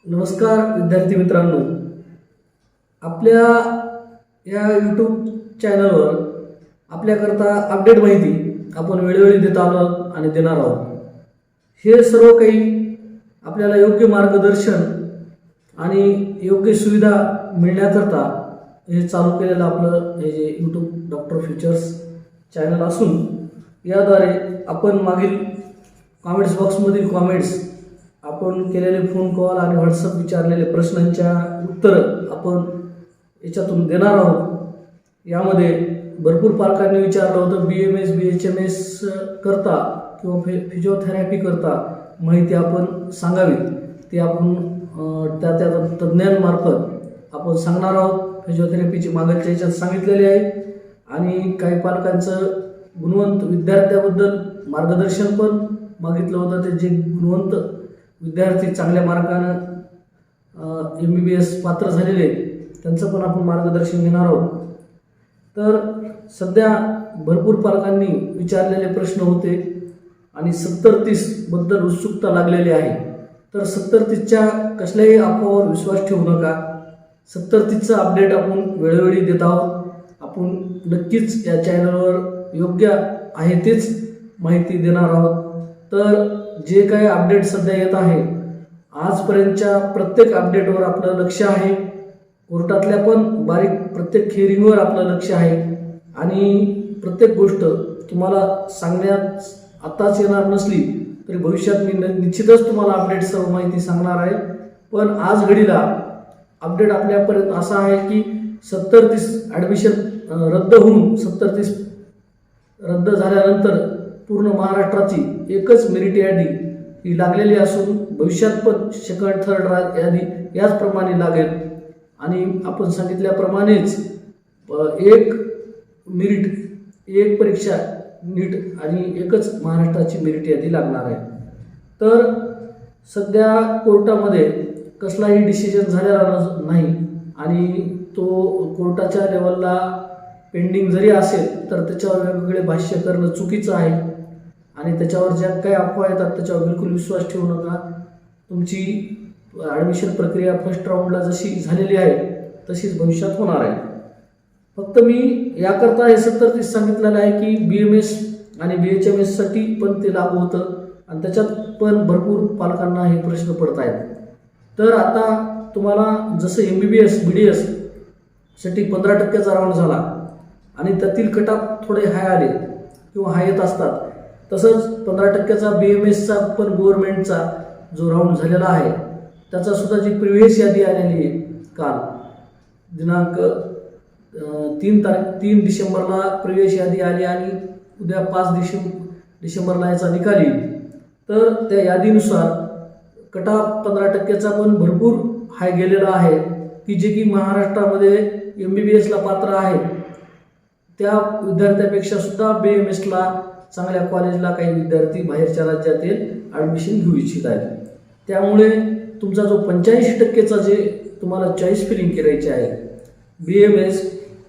नमस्कार विद्यार्थी मित्रांनो, आपल्या या यूट्यूब चॅनलवर आपल्याकरता अपडेट माहिती आपण वेळोवेळी देत आलो आणि देणार आहोत. हे सर्व काही आपल्याला योग्य मार्गदर्शन आणि योग्य सुविधा मिळण्याकरता हे चालू केलेलं आपलं हे जे यूट्यूब डॉक्टर फ्युचर्स चॅनल असून याद्वारे आपण मागील कॉमेंट्स बॉक्समधील कॉमेंट्स, आपण केलेले फोन कॉल आणि व्हॉट्सअप विचारलेले प्रश्नांच्या उत्तर आपण याच्यातून देणार आहोत. यामध्ये भरपूर पालकांनी विचारलं होतं BMS BHMS करता किंवा फिजिओथेरपी करता माहिती आपण सांगावी. ते आपण त्या तज्ज्ञांमार्फत आपण सांगणार आहोत. फिजिओथेरपीची मागच्या याच्यात सांगितलेली आहे आणि काही पालकांचं गुणवंत विद्यार्थ्याबद्दल मार्गदर्शन पण मागितलं होतं. ते जे गुणवंत विद्यार्थी चांगल्या मार्गानं MBBS पात्र झालेले त्यांचं पण आपण मार्गदर्शन घेणार आहोत. तर सध्या भरपूर पालकांनी विचारलेले प्रश्न होते आणि 70-30 बद्दल उत्सुकता लागलेली आहे. तर 70-30च्या कसल्याही अफवावर विश्वास ठेवू नका. 70-30चं अपडेट आपण वेळोवेळी देत आहोत. आपण नक्कीच या चॅनलवर योग्य आहे तेच माहिती देणार आहोत. तर जे काही अपडेट सध्या येत आहे, आजपर्यंतच्या प्रत्येक अपडेटवर आपलं लक्ष आहे. कोर्टातल्या पण बारीक प्रत्येक हिअरिंगवर आपलं लक्ष आहे आणि प्रत्येक गोष्ट तुम्हाला सांगण्यात आताच येणार नसली तरी भविष्यात मी निश्चितच तुम्हाला अपडेट सर्व माहिती सांगणार आहे. पण आज घडीला अपडेट आपल्यापर्यंत असा आहे की 70-30 ॲडमिशन रद्द होऊन 70-30 रद्द झाल्यानंतर पूर्ण महाराष्ट्राची एकच मेरिट यादी ही लागलेली असून भविष्यात पण सेकंड थर्ड यादी याचप्रमाणे लागेल आणि आपण सांगितल्याप्रमाणेच एक मेरिट, एक परीक्षा नीट आणि एकच महाराष्ट्राची मेरिट यादी लागणार आहे. तर सध्या कोर्टामध्ये कसलाही डिसिजन झालेला नाही आणि तो कोर्टाच्या लेवलला पेंडिंग जरी असेल तर त्याच्यावर वेगवेगळे भाष्य करणं चुकीचं आहे आणि त्याच्यावर ज्या काही अफवा येतात त्याच्यावर बिलकुल विश्वास ठेवू नका. तुमची ॲडमिशन प्रक्रिया फर्स्ट राऊंडला जशी झालेली आहे तशीच भविष्यात होणार आहे. फक्त मी याकरता हे 70-30 सांगितलेलं आहे की BMS आणि BHMSसाठी पण ते लागू होतं आणि त्याच्यात पण भरपूर पालकांना हे प्रश्न पडत आहेत. तर आता तुम्हाला जसं MBBS BDS साठी 15% राऊंड झाला आणि त्यातील कटऑफ थोडे हाय आले किंवा हाय येत असतात, तसंच 15%चा BMSचा पण गव्हर्नमेंटचा जो राऊंड झालेला आहे त्याचा सुद्धा जी प्रिव्हियस यादी आलेली आहे काल दिनांक 3 डिसेंबरला प्रिव्हियस यादी आली आणि उद्या 5 डिसेंबरला याचा निकाल येईल. तर त्या यादीनुसार कटऑफ 15%चा पण भरपूर हाय गेलेला आहे की जे की महाराष्ट्रामध्ये MBBSला पात्र आहे त्या विद्यार्थ्यापेक्षा सुद्धा BMSला चांगल्या कॉलेजला काही विद्यार्थी बाहेरच्या राज्यातील ॲडमिशन घेऊ इच्छित आहेत. त्यामुळे तुमचा जो 85%चा जे तुम्हाला चॉईस फिलिंग करायची आहे BMS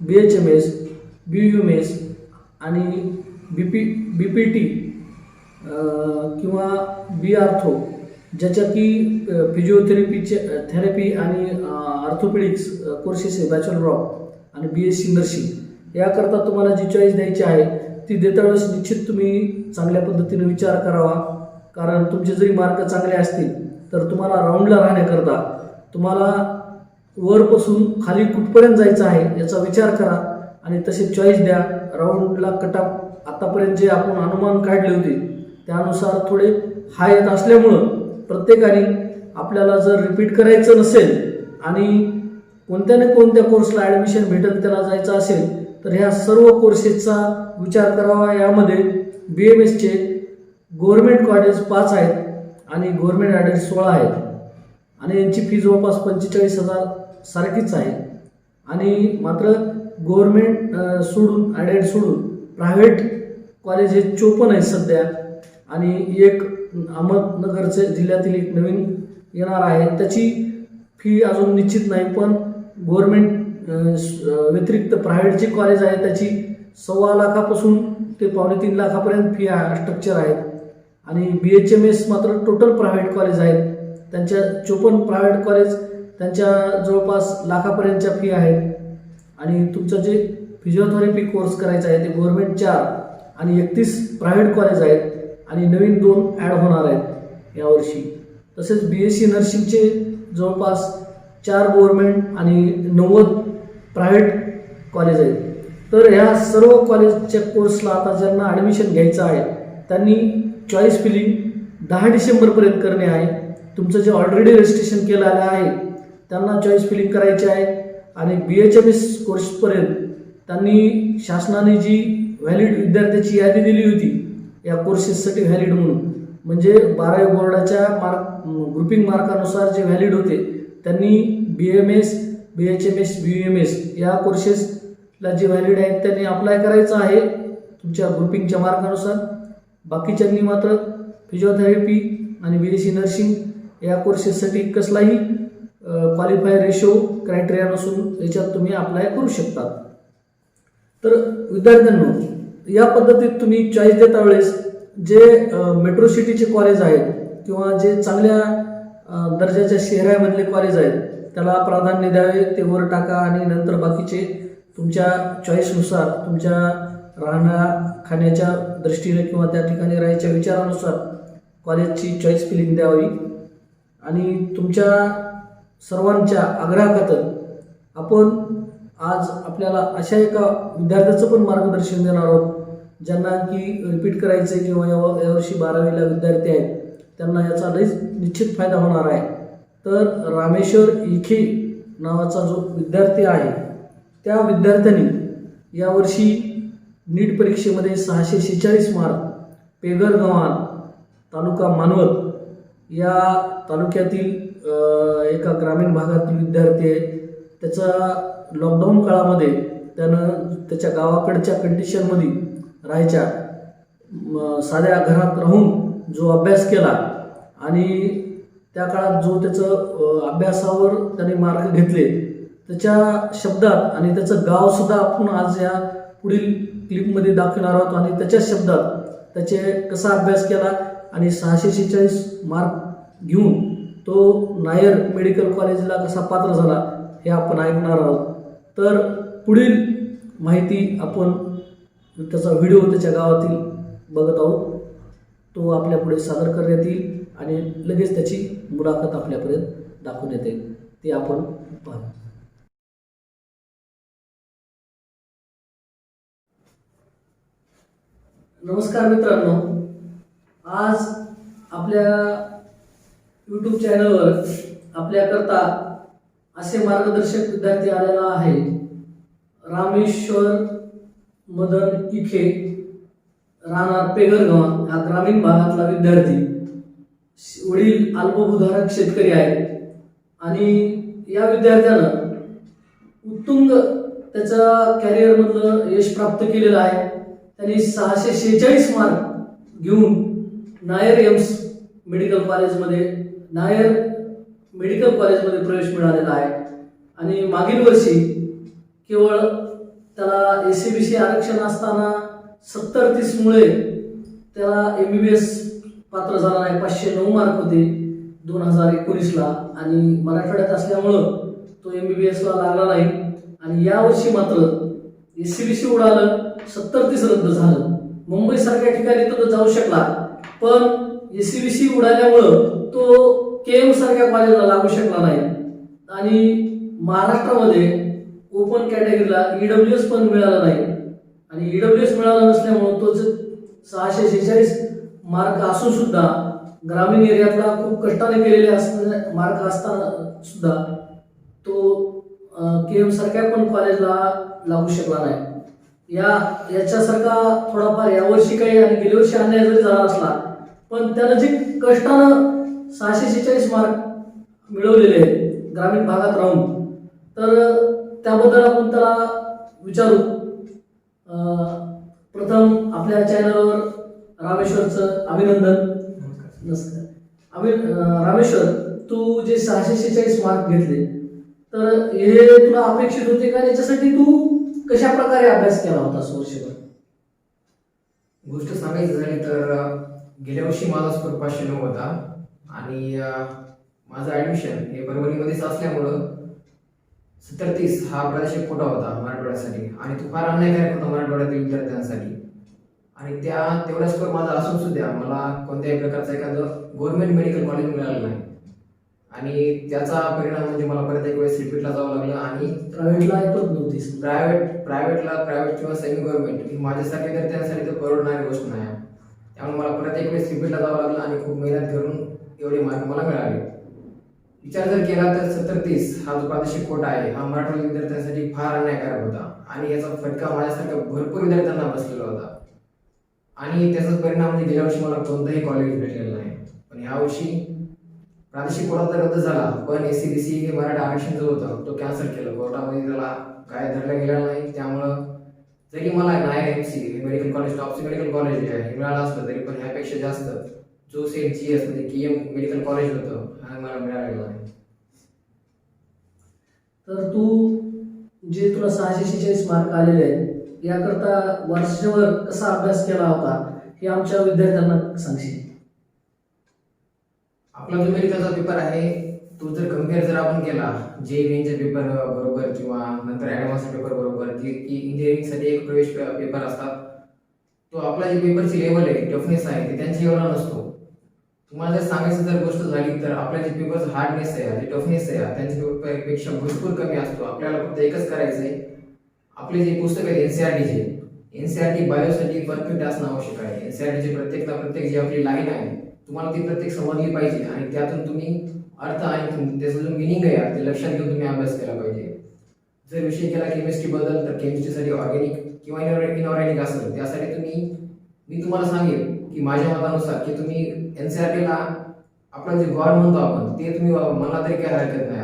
BHMS BUMS आणि BPT किंवा BArtho ज्याच्या की फिजिओथेरपी आणि ऑर्थोपेडिक्स कोर्सेस आहे बॅचलर ऑफ आणि BSc नर्सिंग, याकरता तुम्हाला जी चॉईस द्यायची आहे ती देता वेळेस निश्चित तुम्ही चांगल्या पद्धतीने विचार करावा. कारण तुमचे जरी मार्क चांगले असतील तर तुम्हाला राऊंडला राहण्याकरता तुम्हाला वरपासून खाली कुठपर्यंत जायचं आहे याचा विचार करा आणि तसे चॉईस द्या. राऊंडला कटऑफ आतापर्यंत जे आपण अनुमान काढले होते त्यानुसार थोडे हाय येत असल्यामुळं प्रत्येकाने आपल्याला जर रिपीट करायचं नसेल आणि कोणत्या ना कोणत्या कोर्सला ॲडमिशन भेटेल त्याला जायचं असेल तर ह्या सर्व कोर्सेसचा विचार करावा. यामध्ये BMSचे गव्हर्नमेंट कॉलेज 5 आहेत आणि गव्हर्नमेंट ॲडेड 16 आहेत आणि यांची फी जवळपास 45,000 सारखीच आहे आणि मात्र गव्हर्नमेंट सोडून ॲडेड सोडून प्रायव्हेट कॉलेज हे 54 आहेत सध्या आणि एक अहमदनगरचे जिल्ह्यातील एक नवीन येणार आहे. त्याची फी अजून निश्चित नाही, पण गव्हर्नमेंट व्यतिरिक्त प्रायव्हेट जे कॉलेज आहे त्याची 1.25 लाखापासून ते 3.5 लाखापर्यंत फी स्ट्रक्चर आहेत आणि BHMS मात्र टोटल प्रायव्हेट कॉलेज आहेत त्यांच्या 54 प्रायव्हेट कॉलेज त्यांच्या जवळपास लाखापर्यंतच्या फी आहेत. आणि तुमचं जे फिजिओथेरपी कोर्स करायचा आहे ते गव्हर्नमेंट 4 आणि 31 प्रायव्हेट कॉलेज आहेत आणि नवीन 2 ॲड होणार आहेत यावर्षी. तसेच BSc नर्सिंगचे जवळपास 4 गव्हर्नमेंट आणि 90 प्रायव्हेट कॉलेज आहेत. तर ह्या सर्व कॉलेजच्या कोर्सला आता ज्यांना ॲडमिशन घ्यायचं आहे त्यांनी चॉईस फिलिंग 10 डिसेंबरपर्यंत करणे आहे. तुमचं जे ऑलरेडी रजिस्ट्रेशन केलेलं आहे त्यांना चॉईस फिलिंग करायची आहे. आणि BHMS कोर्सपर्यंत त्यांनी शासनाने जी व्हॅलिड विद्यार्थ्याची यादी दिली होती या कोर्सेससाठी व्हॅलिड म्हणून, म्हणजे 12वी बोर्डाच्या ग्रुपिंग मार्कानुसार जे व्हॅलिड होते त्यांनी BMS, BHMS, BUMS या कोर्सेसला जे व्हॅलिड आहेत त्यांनी अप्लाय करायचं आहे तुमच्या ग्रुपिंगच्या मार्कानुसार. बाकीच्यांनी मात्र फिजिओथेरपी आणि BSc नर्सिंग या कोर्सेससाठी कसलाही क्वालिफाय रेशो क्रायटेरिया नसून याच्यात तुम्ही अप्लाय करू शकता. तर विद्यार्थ्यांनो, या पद्धतीत तुम्ही चॉईस देता वेळेस जे मेट्रो सिटीचे कॉलेज आहेत किंवा जे चांगल्या दर्जाच्या शहरामधले कॉलेज आहेत त्याला प्राधान्य द्यावे, ते वर टाका. आणि नंतर बाकीचे तुमच्या चॉईसनुसार, तुमच्या राहण्या खाण्याच्या दृष्टीने किंवा त्या ठिकाणी राहायच्या विचारानुसार कॉलेजची चॉईस फिलिंग द्यावी. आणि तुमच्या सर्वांच्या आग्रहाखातर आपण आज आपल्याला अशा एका विद्यार्थ्याचं पण मार्गदर्शन देणार आहोत ज्यांना की रिपीट करायचं किंवा यावर्षी 12वीला विद्यार्थी आहेत त्यांना याचा लईच निश्चित फायदा होणार आहे. तर रामेश्वर इखे नावाचा जो विद्यार्थी आहे त्या विद्यार्थ्यांनी यावर्षी नीट परीक्षेमध्ये 646 मार्क, पेगरगव्हाण तालुका मानवत या तालुक्यातील एका ग्रामीण भागातील विद्यार्थी आहे. त्याचा लॉकडाऊन काळामध्ये त्यानं त्याच्या गावाकडच्या कंडिशनमध्ये राहायच्या साध्या घरात राहून जो अभ्यास केला आणि त्या काळात जो त्याचं अभ्यासावर त्याने मार्क घेतले त्याच्या शब्दात आणि त्याचं गावसुद्धा आपण आज या पुढील क्लिपमध्ये दाखवणार आहोत. आणि त्याच्या शब्दात त्याचे कसा अभ्यास केला आणि 646 मार्क घेऊन तो नायर मेडिकल कॉलेजला कसा पात्र झाला हे आपण ऐकणार आहोत. तर पुढील माहिती आपण त्याचा व्हिडिओ त्याच्या गावातील बघत आहोत. तो आपल्या पुढे सादर करण्यात येईल आणि लगेच त्याची मुलाखत आपल्यापर्यंत दाखवण्यात येईल, ते आपण पाहू. नमस्कार मित्रांनो, आज आपल्या YouTube चॅनलवर आपल्याकरता असे मार्गदर्शक विद्यार्थी आलेला आहे. रामेश्वर मदन इखे, राहणार पेगरगव्हाण, हा ग्रामीण भागातला विद्यार्थी. वडील अल्पभूधारक शेतकरी आहेत आणि या विद्यार्थ्यानं उत्तुंग त्याचा कॅरियरमधलं यश प्राप्त केलेलं आहे. त्यांनी 646 मार्क घेऊन नायर एम्स मेडिकल कॉलेजमध्ये प्रवेश मिळालेला आहे. आणि मागील वर्षी केवळ त्याला SCBC आरक्षण असताना 70-30 मुळे त्याला MBBS पात्र झाला नाही. 509 मार्क होते 2019ला आणि मराठवाड्यात असल्यामुळं तो MBBSला लागला नाही. आणि यावर्षी मात्र SCBC उडालं, 70-30 रद्द झालं. मुंबई सारख्या ठिकाणी तो जाऊ शकला, पण SCBC उडाल्यामुळं तो KM सारख्या कॉलेजला लागू शकला नाही. आणि महाराष्ट्रामध्ये ओपन कॅटेगरीला EWS पण मिळाला नाही. आणि EWS मिळाला नसल्यामुळं तो 646 मार्क असून सुद्धा ग्रामीण एरियातला खूप कष्टाने केलेले मार्क असताना सुद्धा तो KM सारख्या पण कॉलेजला लागू शकला नाही. याच्यासारखा थोडाफार यावर्षी काही आणि गेल्या वर्षी अन्याय जरी झाला असला, पण त्यानं जे कष्टानं 646 मार्क मिळवलेले आहेत ग्रामीण भागात राहून, तर त्याबद्दल आपण त्याला विचारू. प्रथम आपल्या चॅनलवर रामेश्वरचं अभिनंदन. नमस्कार रामेश्वर, तू जे 646 मार्क घेतले तर हे तुला अपेक्षित होते का? याच्यासाठी तू कशा प्रकारे अभ्यास केला होता वर्षभर? गोष्ट सांगायची झाली तर गेल्या वर्षी माझा स्कोर 509 होता आणि माझं ॲडमिशन हे परभणीमध्येच असल्यामुळं 70-30 हा प्रादेशिक कोटा होता मराठवाड्यासाठी आणि तो फार अन्यायकारक होता मराठवाड्यातील विद्यार्थ्यांसाठी. आणि तेवढा स्कोर माझा असून सुद्धा मला कोणत्याही प्रकारचं एखादं गव्हर्नमेंट मेडिकल कॉलेज मिळालं नाही. आणि त्याचा परिणाम म्हणजे मला परत एक वेळेस रिपीटला जावं लागलं. आणि प्रायव्हेटला ऐकत नव्हतीस. प्रायव्हेट किंवा सेमी गव्हर्नमेंट ही माझ्यासारख्या विद्यार्थ्यांसाठी तर परवडणारी गोष्ट नाही. त्यामुळे मला परत एक वेळेस रिपीटला जावं लागलं आणि खूप मेहनत करून एवढे मार्क मला मिळाले. विचार जर केला तर 70-30 हा जो प्रादेशिक कोटा आहे हा मराठवाडी विद्यार्थ्यांसाठी फार अन्यायकारक होता आणि याचा फटका माझ्यासारख्या भरपूर विद्यार्थ्यांना बसलेला होता. आणि त्याचाच परिणाम म्हणजे गेल्या वर्षी मला कोणतंही कॉलेज भेटलेलं नाही. पण यावर्षी प्रादेशिक कोटा तर रद्द झाला, पण SC-BC मराठा आरक्षण जो होतं तो कॅन्सल केलं. कोर्टामध्ये त्याला काय धरलं गेलं नाही. त्यामुळं जरी मला नायर MC मेडिकल कॉलेज टॉपचे मेडिकल कॉलेज आहे हे मिळालं असलं तरी पण ह्यापेक्षा जास्त जो सेट GS म्हणजे KM मेडिकल कॉलेज होतं हा मला मिळालेला नाही. तर तू जे तुला 646 मार्क आलेले आहेत याकरता वर्षभर कसा अभ्यास केला होता हे आमच्या विद्यार्थ्यांना सांगशील? आपला जो मेडिकलचा पेपर आहे तो जर कम्पेअर जर आपण केला JEE पेपर बरोबर किंवा नंतर ॲडव्हान्स पेपर बरोबर की इंजिनिअरिंगसाठी एक प्रवेश पेपर असतात, तो आपला जे पेपरची लेवल आहे टफनेस आहे ते त्यांच्या एवढा नसतो. तुम्हाला जर सांगायचं जर गोष्ट झाली तर आपल्या जे पेपरचं हार्डनेस आहे जे टफनेस आहे त्यांच्या पेपरपेक्षा भरपूर कमी असतो. आपल्याला फक्त एकच करायचं आहे, आपले जे पुस्तक आहेत NCERT बायोसाठी परफेक्ट असणं आवश्यक आहे. NCERTची प्रत्येक जी आपली लाईन आहे तुम्हाला ती प्रत्येक समजली पाहिजे आणि त्यातून तुम्ही अर्थ आणि त्याचा जो मिनिंग आहे ते लक्षात घेऊन तुम्ही अभ्यास केला पाहिजे. जर विषय केला केमिस्ट्री बद्दल तर केमिस्ट्रीसाठी ऑर्गॅनिक किंवा इनऑर्गॅनिक असेल त्यासाठी मी तुम्हाला सांगेन की माझ्या मतानुसार की तुम्ही NCERTला आपला जे गॉड म्हणतो आपण ते तुम्ही मला तरी काय हरकत नाही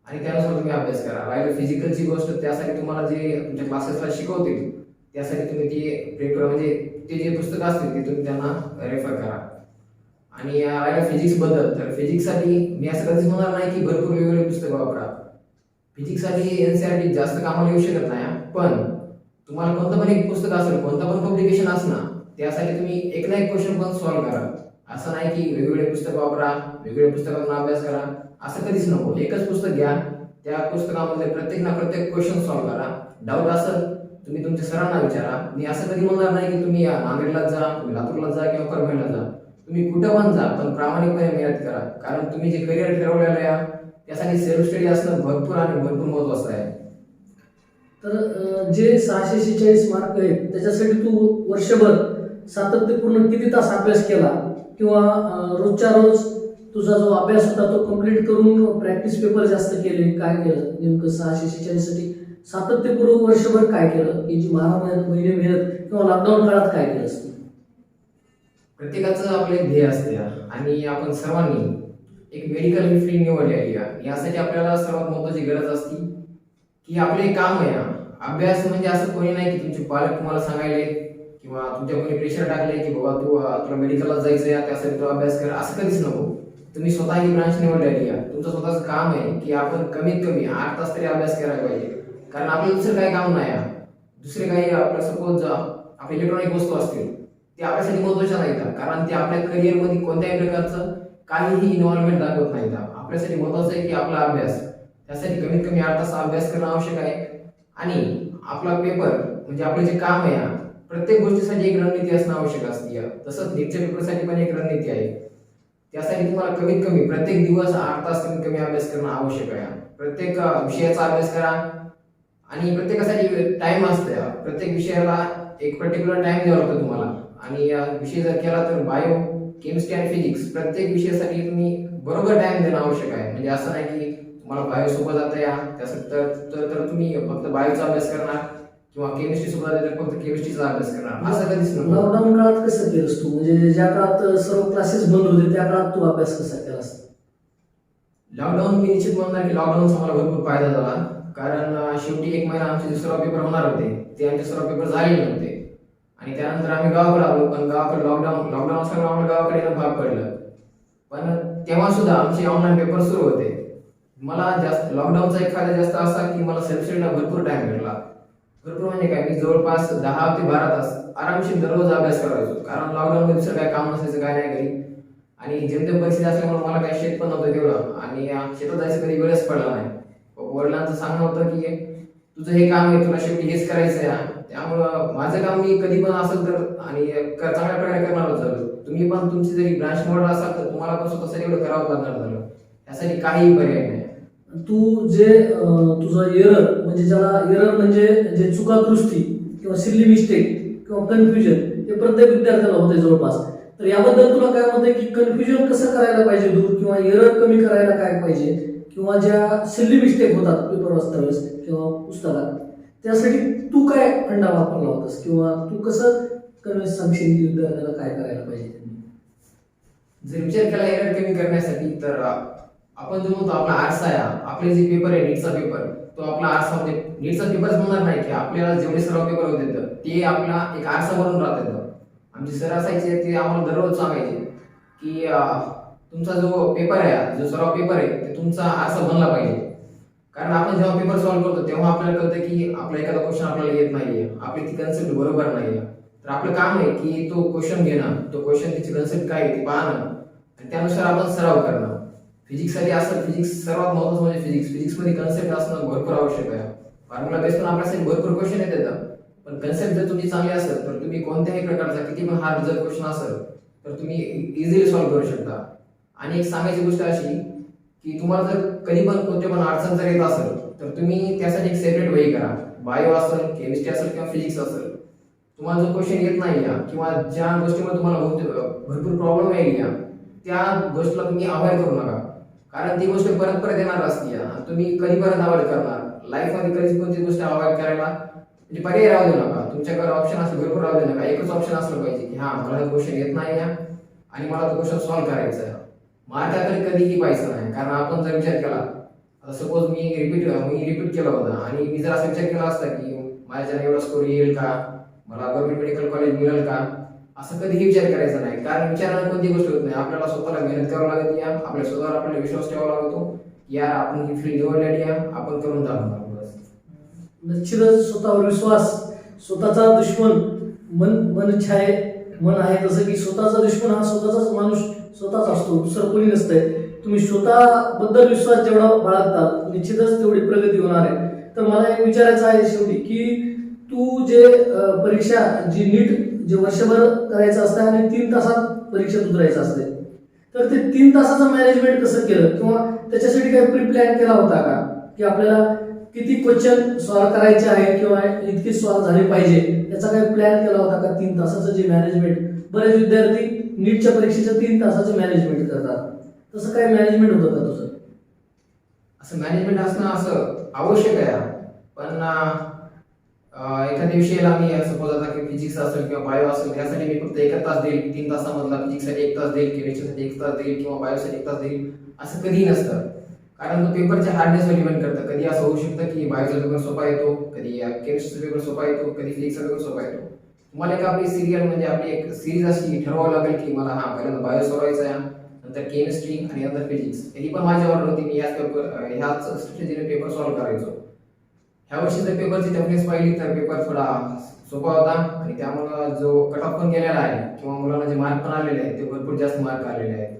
आणि त्यानुसार तुम्ही अभ्यास करा. राहिलं फिजिकलची गोष्ट त्यासाठी तुम्हाला जे तुमच्या क्लासेसला शिकवतील त्यासाठी तुम्ही ती पेपर म्हणजे ते जे पुस्तकं असतील ते तुम्ही त्यांना रेफर करा. आणि राहिलं फिजिक्सबद्दल तर फिजिक्ससाठी मी असं कधीच म्हणणार नाही की भरपूर वेगवेगळे पुस्तकं वापरा. फिजिक्ससाठी NCERT जास्त कामाला येऊ शकत नाही, पण तुम्हाला कोणतं पण एक पुस्तक असेल कोणतं पण पब्लिकेशन असणार त्यासाठी तुम्ही एक ना एक क्वेश्चन पण सॉल्व्ह करा. असं नाही की वेगवेगळे पुस्तक वापरा वेगवेगळ्या पुस्तकातून अभ्यास करा असं कधीच नको. एकच पुस्तक घ्या, त्या पुस्तकामध्ये प्रत्येक क्वेश्चन सॉल्व्ह करा. डाऊट असेल तुम्ही तुमच्या सरांना विचारा. मी असं कधी म्हणणार नाही की तुम्ही नांदेडला जा, तुम्ही लातूरला जा किंवा परभणीला जा. तुम्ही कुठं पण जा पण प्रामाणिकपणे मेहनत करा. कारण तुम्ही जे करिअर ठरवलेलं आहे त्यासाठी सेल्फ स्टडी असणं भरपूर महत्त्वाचं आहे. तर जे 646 मार्क आहेत त्याच्यासाठी तू वर्षभर सातत्यपूर्ण किती तास अभ्यास केला किंवा रोजच्या रोज तुझा जो अभ्यास होता तो कंप्लीट करून प्रॅक्टिस पेपर जास्त केले, काय केलं नेमकं 646 साठी सातत्यपूर्ण वर्षभर काय केलं की जी 12 महिने मेहनत किंवा लॉकडाऊन काळात काय केलं असतं? प्रत्येकाचं आपले ध्येय असते आणि आपण सर्वांनी एक मेडिकल फील्ड निवडलेली आहे. यासाठी आपल्याला सर्वात महत्त्वाची गरज असते की आपले काम आहे अभ्यास. म्हणजे असं कोणी नाही की तुमचे पालक तुम्हाला सांगायले किंवा तुमच्या कोणी प्रेशर टाकले की बाबा तुला मेडिकलला जायचं आहे त्यासाठी तू अभ्यास कर, असं कधीच नको. तुम्ही स्वतः ही ब्रांच निवडलेली आहे, तुमचं स्वतःचं काम आहे की आपण कमीत कमी 8 तास तरी अभ्यास करायला पाहिजे. कारण आपलं दुसरं काही काम नाही दुसरे काही आपलं सपोज आपले इलेक्ट्रॉनिक वस्तू असतील ते आपल्यासाठी महत्त्वाच्या नाहीत कारण ते आपल्या करिअरमध्ये कोणत्याही प्रकारचं काहीही इन्व्हॉल्वमेंट दाखवत नाहीत. आपल्यासाठी महत्त्वाचं आहे की आपला अभ्यास, त्यासाठी कमीत कमी 8 तास अभ्यास करणं आवश्यक आहे. आणि आपला पेपर म्हणजे आपलं जे काम आहे प्रत्येक गोष्टीसाठी एक रणनीती असणं आवश्यक असते. तसंच नीटच्या पेपरसाठी पण एक रणनीती आहे. त्यासाठी तुम्हाला कमीत कमी प्रत्येक दिवस 8 तास कमीत कमी अभ्यास करणं आवश्यक आहे. प्रत्येक विषयाचा अभ्यास करा आणि प्रत्येकासाठी टाइम असतं. प्रत्येक विषयाला एक पर्टिक्युलर टाइम द्यावा लागतो तुम्हाला. आणि विषय जर केला तर बायो, केमिस्ट्री आणि फिजिक्स प्रत्येक विषयासाठी तुम्ही बरोबर टाइम देणं आवश्यक आहे. म्हणजे असं नाही की तुम्हाला बायो सोबत जाता त्यासाठी तर तुम्ही फक्त बायोचा अभ्यास करणार किंवा केमिस्ट्री सोबत जाते तर फक्त केमिस्ट्रीचा अभ्यास करणार, असं कधीच नको. लॉकडाऊन काळात कसं केलंस तू? म्हणजे ज्या काळात सर्व क्लासेस बंद होते त्या काळात तू अभ्यास कसा केलास? लॉकडाऊन मी निश्चित म्हणणार की लॉकडाऊनचा मला भरपूर फायदा झाला. कारण शेवटी 1 महिना आमचे जे सर्व पेपर होणार होते ते आमचे सर्व पेपर झालेले नव्हते आणि त्यानंतर आम्ही गावाकडे आलो. पण गावाकडे लॉकडाऊन असल्यामुळे आम्हाला गावाकडे येणं भाग पडलं. पण तेव्हा सुद्धा आमचे ऑनलाईन पेपर सुरू होते. मला जास्त लॉकडाऊनचा एक फायदा जास्त असा की मला सेल्फ स्टडीला भरपूर टाइम भेटला. भरपूर म्हणजे काय, मी जवळपास 10 ते 12 तास आरामशीर दररोज अभ्यास करायचो. कारण लॉकडाऊनमध्ये दुसरं काय काम नसायचं, काय नाही घरी. आणि जेमतेम परिस्थिती असल्यामुळे मला काही शेत पण नव्हतं तेवढं, आणि शेतात जायचं कधी वेळच पडला नाही. वडिलांचं सांगणं होतं की तुझं हे काम आहे, तुला शेवटी हेच करायचं आहे. त्यामुळं माझं काम मी कधी पण असेल तर आणि चांगल्या प्रकारे करणारच झालो. तुम्ही पण तुमची जरी ब्रांच निवडला असाल तर तुम्हाला पण स्वतःसाठी एवढं करावं लागणार झालं. यासाठी काही पर्याय नाही. तू जे तुझं एरर म्हणजे ज्याला एरर म्हणजे जे चुकादुरुस्ती किंवा सिल्ली मिस्टेक किंवा कन्फ्युजन हे प्रत्येक विद्यार्थ्याला होते जवळपास. तर याबद्दल तुला काय मत आहे की कन्फ्युजन कसं करायला पाहिजे दूर, किंवा एरर कमी करायला काय पाहिजे, किंवा ज्या सिल्ली मिस्टेक होतात पेपर वाचता वेळेस किंवा पुस्तकात, त्यासाठी तू काय फंडा वापरला होतास, किंवा तू कसं कन्व्हिन्स सांगशील की विद्यार्थ्याला काय करायला पाहिजे? जर विचार केला एरर कमी करण्यासाठी तर आपण जो म्हणतो आपला आरसा आहे, आपले जे पेपर आहे नीटचा पेपर, तो आपला आरसा म्हणजे नीटचा पेपरच म्हणणार नाही की आपल्याला जेवढे सराव पेपर होते ते आपला एक आरसा बनून राहतात. आमचे सर असायचे ते आम्हाला दररोज सांगायचे की तुमचा जो पेपर आहे, जो सराव पेपर आहे ते तुमचा आरसा बनला पाहिजे. कारण आपण जेव्हा पेपर सॉल्व्ह करतो तेव्हा आपल्याला कळतं की आपला एखादा क्वेश्चन आपल्याला येत नाहीये, आपली ती कन्सेप्ट बरोबर नाहीये. तर आपलं काम आहे की तो क्वेश्चन घेणं, तो क्वेश्चन त्याची कन्सेप्ट काय आहे ते पाहणं आणि त्यानुसार आपण सराव करणं. फिजिक्ससाठी असं फिजिक्स सर्वात महत्त्वाचं म्हणजे फिजिक्समध्ये कन्सेप्ट असणं भरपूर आवश्यक आहे. फॉर्म्युला बेस पण आपल्यासाठी भरपूर क्वेश्चन येतात, पण कन्सेप्ट जर तुमची चांगली असेल तर तुम्ही कोणत्याही प्रकारचा किती पण हार्ड जर क्वेश्चन असेल तर तुम्ही इझिली सॉल्व्ह करू शकता. आणि एक सांगायची गोष्ट अशी की तुम्हाला जर कधी पण कोणते पण अडचण जर येत असेल तर तुम्ही त्यासाठी एक सेपरेट वही करा. बायो असेल, केमिस्ट्री असेल किंवा फिजिक्स असेल, तुम्हाला जो क्वेश्चन येत नाही किंवा ज्या गोष्टीमध्ये तुम्हाला भरपूर प्रॉब्लेम येईल त्या गोष्टीला तुम्ही अवॉइड करू नका. कारण ती गोष्ट परत परत येणार असते आणि तुम्ही कधी परत अवॉइड करणार. लाईफमध्ये कधी कोणती गोष्ट अवॉइड करायला म्हणजे पर्याय राहू देऊ नका. तुमच्याकडे ऑप्शन असं भरपूर राहू देऊ नका. एकच ऑप्शन असलं पाहिजे की मला हा क्वेश्चन येत नाही आणि मला तो क्वेश्चन सॉल्व्ह करायचा आहे. मार्काकडे कधीही पाहायचं नाही. कारण आपण जर विचार केला, आता सपोज मी रिपीट केला होता आणि मी जर असा विचार केला असता की माझ्याच्याने एवढा स्कोर येईल का, मला गव्हर्नमेंट मेडिकल कॉलेज मिळेल का, असं कधीही विचार करायचा नाही. कारण विचारानं कोणती गोष्ट होत नाही. आपल्याला स्वतःला मेहनत करावं लागते, आपल्या स्वतःवर आपल्याला विश्वास ठेवावा लागतो. यार आपण ही फील्ड निवडलेली आपण करून दाखवणार. निश्चितच स्वतःवर विश्वास. स्वतःचा दुश्मन मन आहे, जसं की स्वतःचा दुश्मन हा स्वतःचाच माणूस स्वतःच असतो, दुसरं कोणी नसतंय. तुम्ही स्वतःबद्दल विश्वास जेवढा बाळगता निश्चितच तेवढी प्रगती होणार आहे. तर मला एक विचारायचं आहे शेवटी की तू जे परीक्षा जी नीट जे वर्षभर करायचं असतं आणि 3 तासात परीक्षा उतरायचं असते, तर ते 3 तासाचं मॅनेजमेंट कसं केलं, किंवा त्याच्यासाठी काही प्री प्लॅन केला होता का की आपल्याला किती क्वेश्चन सॉल्व्ह करायचे आहे किंवा इतके सॉल्व्ह झाले पाहिजे, याचा काही प्लॅन केला होता का? 3 तासाचं जे मॅनेजमेंट, बरेच विद्यार्थी नीटच्या परीक्षेचं 3 तासाचं मॅनेजमेंट करतात, तसं काही मॅनेजमेंट होतं का तुझं? असं मॅनेजमेंट असणं असं आवश्यक आहे. पण एखाद्या विषयाला मी सपोज आता की फिजिक्स असेल किंवा बायो असेल यासाठी मी फक्त 1 तास देईल, 3 तासामधला फिजिक्ससाठी 1 तास देईल, केमिस्ट्रीसाठी 1 तास देईल किंवा बायोसाठी 1 तास देईल, असं कधीही नसतं. कारण तो पेपरच्या हार्डनेसवर डिपेंड करतं. कधी असं होऊ शकतं की बायोचा पेपर सोपा येतो, कधी केमिस्ट्रीचा पेपर सोपा येतो, कधी फिजिक्सचा पेपर सोपा येतो. तुम्हाला एक आपली सिरियल म्हणजे आपली एक सिरीज अशी ठरवावं लागेल की मला पहिल्यांदा बायो सोडवायचा आहे, नंतर केमिस्ट्री आणि नंतर फिजिक्स. ही पण माझी ऑर्डर होती. मी ह्याच स्ट्रॅटेजीने पेपर सॉल्व्ह करायचो. ह्या वर्षी जर पेपरची टफनेस पाहिली तर पेपर थोडा सोपा होता आणि त्यामुळे जो कट ऑफ पण गेलेला आहे किंवा मुलांना जे मार्क पण आलेले आहेत ते भरपूर जास्त मार्क आलेले आहेत.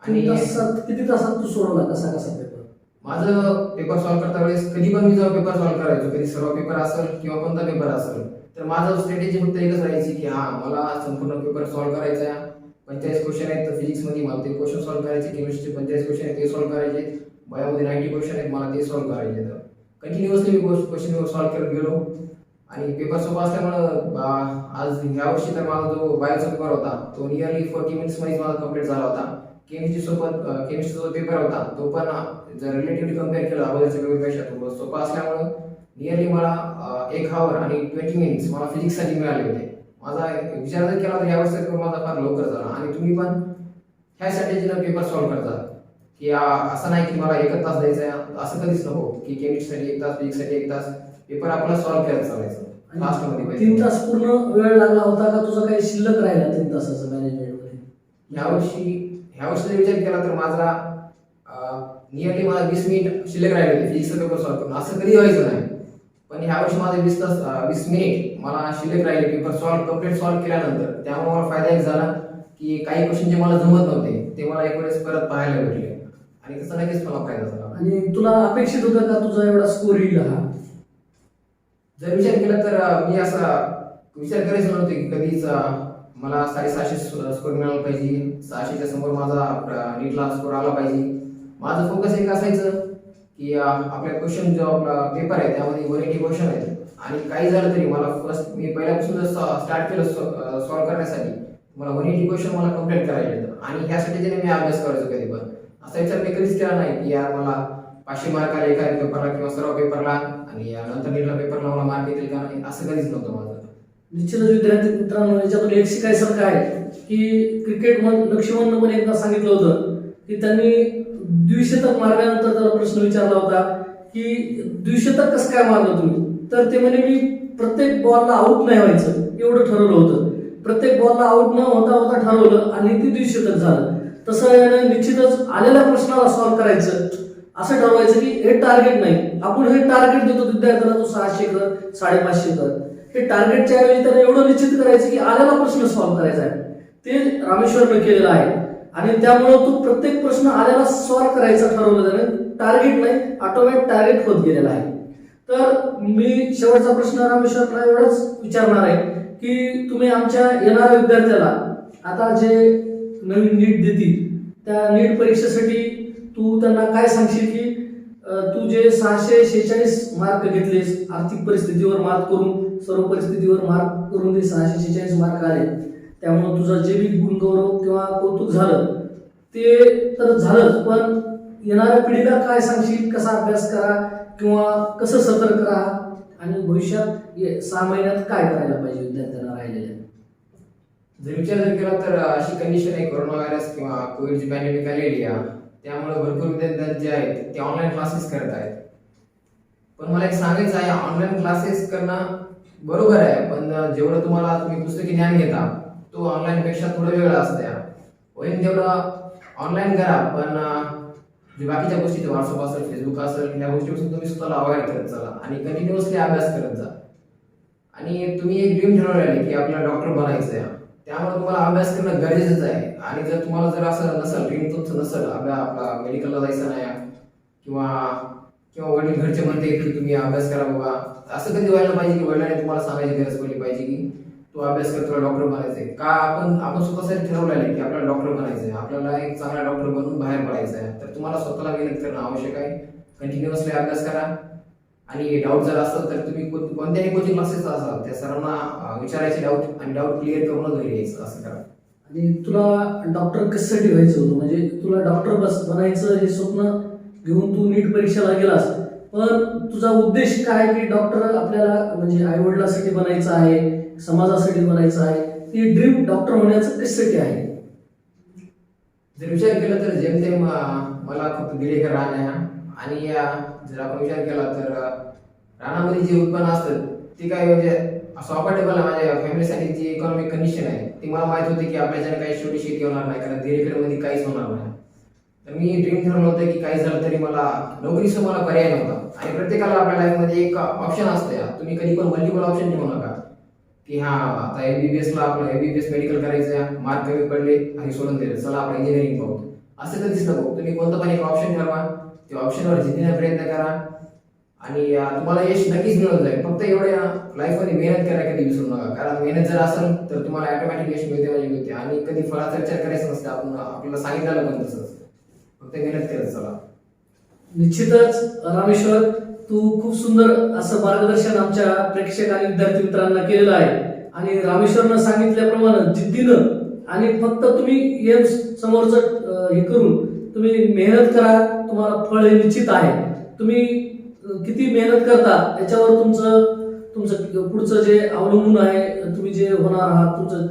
आणि किती तासात तू सोडवला कसा पेपर? माझं पेपर सॉल्व्ह करता वेळेस कधी पण मी जेव्हा पेपर सॉल्व्ह करायचो, कधी सर्व पेपर असेल किंवा कोणता पेपर असेल, तर माझं स्ट्रॅटेजी फक्त एकच राहायची की मला संपूर्ण पेपर सॉल्व्ह करायचा आहे. 45 क्वेश्चन आहेत तर फिजिक्समध्ये मला ते क्वेश्चन सॉल्व्ह करायचे, केमिस्ट्री 45 क्वेश्चन आहेत ते सॉल्व्ह करायचे, बायोमध्ये 90 क्वेश्चन आहेत मला ते सॉल्व्ह करायचे. तर कंटिन्युअसली मी क्वेश्चन सॉल्व्ह करत गेलो आणि पेपर सोपा असल्यामुळं आज ह्या वर्षी तर माझा जो बायोचा पेपर होता तो नियरली 40 मिनिट्समध्ये माझा कंप्लीट झाला होता. केमिस्ट्रीचा जो पेपर होता तो पण जर रिलेटिव्हली कम्पेअर केला अगोदरच्या पेपरपेक्षा तो सोपा असल्यामुळं नियरली मला 1 आवर आणि 20 मिनिट्स मला फिजिक्ससाठी मिळाले होते. माझा विचार जर केला तर या वर्षीचा पेपर माझा फार लवकर झाला. आणि तुम्ही पण ह्या स्ट्रॅटेजीनं पेपर सॉल्व्ह करता की असं नाही की मला 1 तास द्यायचा आहे, असं कधीच नको की केमिस्ट्रीसाठी 1 तास, फिजिक्ससाठी 1 तास, पेपर आपला सॉल्व्ह करत चालायचं. लास्टमध्ये 3 तास पूर्ण वेळ लागला होता का तुझा काही शिल्लक राहिला 3 तासाचं मॅनेजमेंटमध्ये? ह्या वर्षी विचार केला तर माझा नियरली मला 20 मिनिट शिल्लक राहिले होते फिजिक्सचा पेपर सॉल्व्ह करून. असं कधी व्हायचं नाही, पण ह्या वर्षी माझे 20 मिनिट मला शिल्लक राहिले पेपर कम्प्लीट सॉल्व्ह केल्यानंतर. त्यामुळे मला फायदा एक झाला की काही क्वेश्चन जे मला जमत नव्हते ते मला एक वेळेस परत पाहायला भेटले आणि त्याचा नक्कीच मला फायदा झाला. आणि तुला अपेक्षित होतं का तुझा एवढा स्कोर येईल हा? जर विचार केला तर मी असा विचार करायचं नव्हतं की कधीच मला 750 स्कोर मिळाला पाहिजे, 600च्या समोर माझा नीटला स्कोर आला पाहिजे. माझं फोकस एक असायचं की आपल्या क्वेश्चन जो आपला पेपर आहे त्यामध्ये 180 क्वेश्चन आहेत आणि काही झालं तरी मला मी पहिल्यापासून जर स्टार्ट केलं सॉल्व्ह करण्यासाठी मला 180 क्वेश्चन मला कम्प्लीट करायचे आहेत आणि ह्यासाठी मी अभ्यास करायचो. कधी पण असा विचार मी कधीच केला नाही की यार मला 500 मार्क आले एका पेपरला किंवा सर्व पेपरला आणि नंतर नीटला पेपरला मला मार्क येतील का नाही, असं कधीच नव्हतं माझं. निश्चितच विद्यार्थी मित्रांनो, याच्यातून एक शिकायसारखं आहे की क्रिकेट लक्ष्मणनं पण एकदा सांगितलं होतं की त्यांनी द्विशतक मारल्यानंतर त्याला प्रश्न विचारला होता की द्विशतक कसं काय मारलं तुम्ही? तर ते म्हणे मी प्रत्येक बॉलला आऊट नाही व्हायचं एवढं ठरवलं होतं. प्रत्येक बॉलला आऊट न होता ठरवलं आणि ती द्विशतक झालं. तसं याने निश्चितच आलेल्या प्रश्नाला सॉल्व्ह करायचं असं ठरवायचं की हे टार्गेट नाही. आपण हे टार्गेट देतो विद्यार्थ्याला, तू 600 कर 550 कर. हे टार्गेटच्या ऐवजी त्याला एवढं निश्चित करायचं की आलेला प्रश्न सॉल्व्ह करायचा आहे. ते रामेश्वरनं केलेलं आहे आणि त्यामुळे तू प्रत्येक प्रश्न आलेला सॉल्व्ह करायचा ठरवलं त्याने. टार्गेट नाही, ऑटोमॅटिक टार्गेट होत गेलेला आहे. तर मी शेवटचा प्रश्न रामेश्वरला एवढाच विचारणार आहे की तुम्ही आमच्या येणाऱ्या विद्यार्थ्याला आता जे नवीन नीट देतील त्या नीट परीक्षेसाठी तू त्यांना काय सांगशील की तू जे 646 मार्क घेतलेस, आर्थिक परिस्थितीवर मात करून सर्व परिस्थितीवर मार्क करून ते 646 मार्क आले, त्यामुळे तुझं जे बी गुणगौरव किंवा कौतुक झालं ते तर झालंच, पण येणाऱ्या पिढीला काय सांगशील? कसा अभ्यास करा किंवा कसं सतर्क राहा आणि भविष्यात 6 महिन्यात काय करायला पाहिजे विद्यार्थ्यांना राहिलेल्या? जर विचार केला तर अशी कंडिशन आहे कोरोना व्हायरस किंवा कोविडची पॅन्डेमिक आलेली आहे, त्यामुळे भरपूर विद्यार्थी जे आहेत ते ऑनलाईन क्लासेस करत आहेत. पण मला एक सांगायचं आहे, ऑनलाईन क्लासेस करणं बरोबर आहे, पण जेवढं तुम्ही पुस्तकी ज्ञान घेता तो ऑनलाईन पेक्षा थोडं वेगळं असतं. होईल तेवढं ऑनलाईन करा, पण जे बाकीच्या गोष्टी व्हॉट्सअप असेल, फेसबुक असेल, या गोष्टीपासून तुम्ही स्वतःला अवॉइड करत चला आणि कंटिन्युअसली अभ्यास करत जा. आणि तुम्ही एक ड्रीम ठरवलेलं आहे की आपल्याला डॉक्टर बनायचं आहे, त्यामुळे तुम्हाला अभ्यास करणं गरजेचंच आहे. आणि जर तुम्हाला जर असं नसेल, ड्रीम तुमचं नसेल, आपला मेडिकलला जायचं नाही किंवा वडील घरचे म्हणते की तुम्ही अभ्यास करा बाबा, असं कधी व्हायला पाहिजे की वडिलांनी तुम्हाला सांगायची गरज पडली पाहिजे की तू अभ्यास कर, तुला डॉक्टर बनायचंय का? आपण स्वतःसाठी ठरवलेलं आहे की आपल्याला डॉक्टर बनायचंय, आपल्याला एक चांगला डॉक्टर बनून बाहेर पडायचं आहे. तर तुम्हाला स्वतःला मेहनत करणं आवश्यक आहे. कंटिन्युअसली अभ्यास करा आणि डाऊट जर असेल तर तुम्ही कोणत्याही कोचिंग क्लासेस असाल त्या सरांना विचारायचे डाऊट आणि डाऊट क्लिअर करूनच घरी यायचं, असं करा. आणि तुला डॉक्टर कशासाठी व्हायचं होतं? म्हणजे तुला डॉक्टर बनायचं हे स्वप्न घेऊन तू नीट परीक्षेला गेलास, पण तुझा उद्देश काय की डॉक्टर आपल्याला म्हणजे आई वडिलांसाठी बनायचं आहे, समाजासाठी बनायचं आहे? ती ड्रीम डॉक्टर होण्याचं कशासाठी आहे? जर विचार केला तर जेमतेम मला फक्त दीड एकर रान आहे आणि जर आपण विचार केला तर रानामध्ये जे उत्पन्न असतं ते काय म्हणजे असं अफोर्डेबल आहे. माझ्या फॅमिलीसाठी जी इकॉनॉमिक कंडिशन आहे ती मला माहित होती की आपल्याच्याने काही शेवटी शेती होणार नाही, कारण दीड एकरमध्ये काहीच होणार नाही. तर मी ड्रीम ठरवलं होतं की काही झालं तरी मला नोकरीसह मला पर्याय नव्हता. आणि प्रत्येकाला आपल्या लाईफमध्ये एक ऑप्शन असते, तुम्ही कधी पण मल्टिपल ऑप्शन ठेवू नका की आता एमबीबीएसला आपलं एमबीबीएस मेडिकल करायचं, मार्क कमी पडले आणि सोडून दिले, चला आपण इंजिनिअरिंग पाहू, असं कधीच नको. तुम्ही कोणतं पण एक ऑप्शन ठरवा, त्या ऑप्शनवर जिंकण्याचा प्रयत्न करा आणि तुम्हाला यश नक्कीच मिळत जाईल. फक्त एवढ्या लाईफमध्ये मेहनत करा, कधी विसरू नका, कारण मेहनत जर असेल तर तुम्हाला ऑटोमॅटिक यश मिळते म्हणजे मिळते. आणि कधी फळाचा विचार करायचा नसतं, आपल्याला सांगितलं पण तसंच, फक्त मेहनत करत चला. निश्चितच रामेश्वर, तू खूप सुंदर असं मार्गदर्शन आमच्या प्रेक्षक आणि विद्यार्थी मित्रांना केलेलं आहे. आणि रामेश्वरनं सांगितल्याप्रमाणे जिद्दीनं आणि फक्त तुम्ही एम समोरचं हे करून तुम्ही मेहनत करा, तुम्हाला फळ हे निश्चित आहे. तुम्ही किती मेहनत करता याच्यावर तुमचं पुढचं जे अवलंबून आहे, तुम्ही जे होणार आहात, तुमचं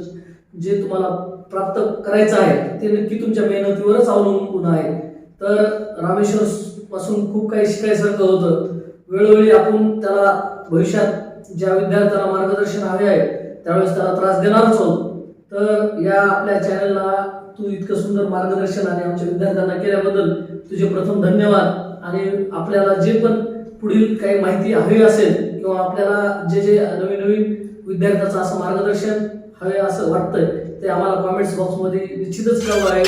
जे तुम्हाला प्राप्त करायचं आहे ते नक्की तुमच्या मेहनतीवरच अवलंबून आहे. तर रामेश्वर पासून खूप काही शिकायसारखं होतं. वेळोवेळी आपण त्याला भविष्यात ज्या विद्यार्थ्याला मार्गदर्शन हवे आहे त्यावेळेस त्याला त्रास देणारच आहोत. तर या आपल्या चॅनलला तू इतकं सुंदर मार्गदर्शन आणि आमच्या विद्यार्थ्यांना केल्याबद्दल तुझे प्रथम धन्यवाद. आणि आपल्याला जे पण पुढील काही माहिती हवी असेल किंवा आपल्याला जे नवीन नवीन विद्यार्थ्याचं असं मार्गदर्शन हवे असं वाटतंय ते आम्हाला कॉमेंट्स बॉक्समध्ये निश्चितच कळवा आहे.